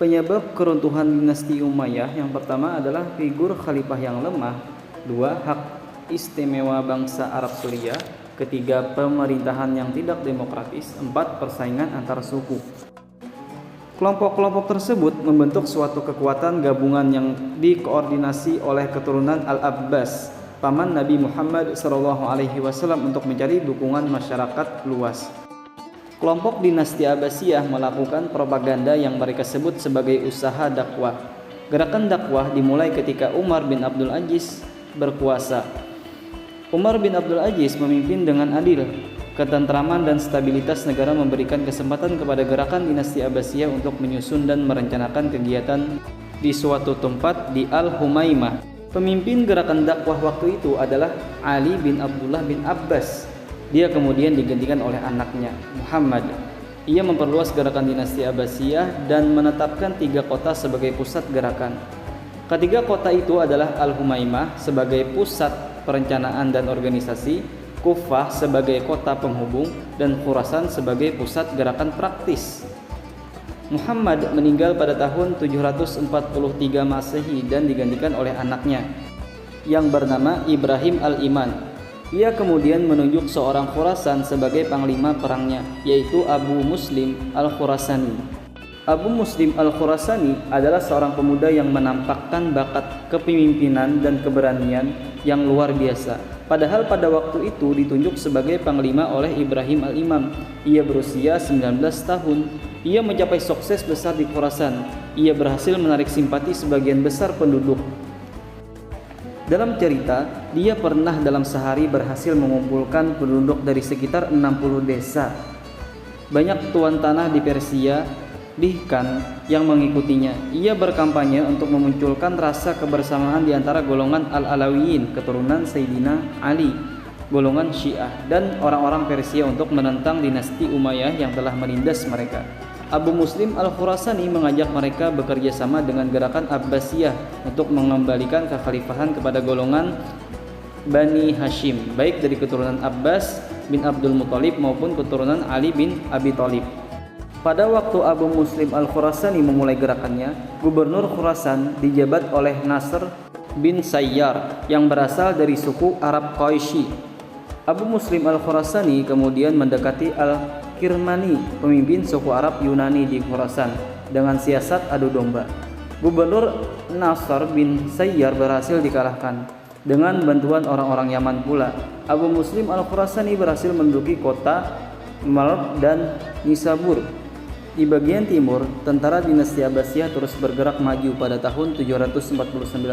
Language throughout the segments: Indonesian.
Penyebab keruntuhan dinasti Umayyah yang pertama adalah figur khalifah yang lemah, dua, hak istimewa bangsa Arab Suriah, ketiga, pemerintahan yang tidak demokratis, empat, persaingan antar suku. Kelompok-kelompok tersebut membentuk suatu kekuatan gabungan yang dikoordinasi oleh keturunan Al-Abbas, paman Nabi Muhammad SAW, untuk mencari dukungan masyarakat luas. Kelompok dinasti Abbasiyah melakukan propaganda yang mereka sebut sebagai usaha dakwah. Gerakan dakwah dimulai ketika Umar bin Abdul Aziz berkuasa. Umar bin Abdul Aziz memimpin dengan adil. Ketentraman dan stabilitas negara memberikan kesempatan kepada gerakan dinasti Abbasiyah untuk menyusun dan merencanakan kegiatan di suatu tempat di Al-Humaimah. Pemimpin gerakan dakwah waktu itu adalah Ali bin Abdullah bin Abbas. Dia kemudian digantikan oleh anaknya, Muhammad. Ia memperluas gerakan dinasti Abbasiyah dan menetapkan 3 kota sebagai pusat gerakan. Ketiga kota itu adalah Al-Humaimah sebagai pusat perencanaan dan organisasi, Kufah sebagai kota penghubung, dan Khurasan sebagai pusat gerakan praktis. Muhammad meninggal pada tahun 743 Masehi dan digantikan oleh anaknya yang bernama Ibrahim al-Iman. Ia kemudian menunjuk seorang Khurasan sebagai panglima perangnya, yaitu Abu Muslim al-Khurasani. Abu Muslim al-Khurasani adalah seorang pemuda yang menampakkan bakat kepemimpinan dan keberanian yang luar biasa. Padahal pada waktu itu ditunjuk sebagai panglima oleh Ibrahim al-Imam. Ia berusia 19 tahun. Ia mencapai sukses besar di Khurasan. Ia berhasil menarik simpati sebagian besar penduduk. Dalam cerita, dia pernah dalam sehari berhasil mengumpulkan penduduk dari sekitar 60 desa. Banyak tuan tanah di Persia bahkan yang mengikutinya. Ia berkampanye untuk memunculkan rasa kebersamaan di antara golongan Al-Alawiyin, keturunan Sayyidina Ali, golongan Syiah, dan orang-orang Persia untuk menentang dinasti Umayyah yang telah menindas mereka. Abu Muslim al-Khurasani mengajak mereka bekerja sama dengan gerakan Abbasiyah untuk mengembalikan kekhalifahan kepada golongan Bani Hashim, baik dari keturunan Abbas bin Abdul Muthalib maupun keturunan Ali bin Abi Thalib. Pada waktu Abu Muslim al-Khurasani memulai gerakannya, gubernur Khurasan dijabat oleh Nasr bin Sayyar yang berasal dari suku Arab Quraisy. Abu Muslim al-Khurasani kemudian mendekati Al-Kirmani, pemimpin suku Arab Yunani di Khurasan, dengan siasat adu domba. Gubernur Nasr bin Sayyar berhasil dikalahkan. Dengan bantuan orang-orang Yaman pula, Abu Muslim al-Khurasani berhasil menduduki kota Malb dan Nisabur. Di bagian timur, tentara dinasti Abbasiyah terus bergerak maju. Pada tahun 749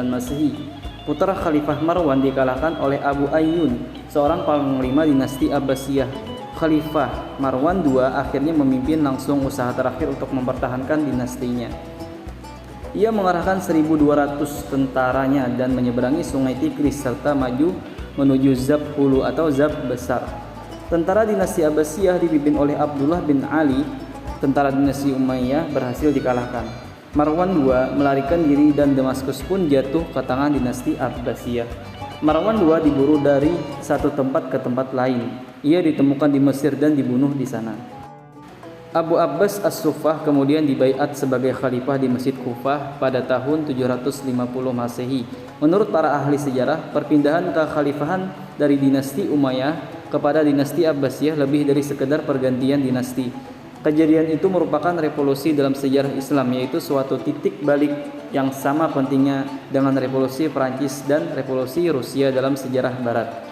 Masehi, putra Khalifah Marwan dikalahkan oleh Abu Ayyun, seorang panglima dinasti Abbasiyah. Khalifah Marwan II akhirnya memimpin langsung usaha terakhir untuk mempertahankan dinastinya. Ia mengerahkan 1.200 tentaranya dan menyeberangi sungai Tigris serta maju menuju Zab Hulu atau Zab Besar. Tentara dinasti Abbasiyah dipimpin oleh Abdullah bin Ali. Tentara dinasti Umayyah berhasil dikalahkan. Marwan II melarikan diri dan Damaskus pun jatuh ke tangan dinasti Abbasiyah. Marwan II diburu dari satu tempat ke tempat lain. Ia ditemukan di Mesir dan dibunuh di sana. Abu Abbas As-Suffah kemudian dibaiat sebagai khalifah di Masjid Kufah pada tahun 750 Masehi. Menurut para ahli sejarah, perpindahan kekhalifahan dari dinasti Umayyah kepada dinasti Abbasiyah lebih dari sekedar pergantian dinasti. Kejadian itu merupakan revolusi dalam sejarah Islam, yaitu suatu titik balik yang sama pentingnya dengan revolusi Prancis dan revolusi Rusia dalam sejarah Barat.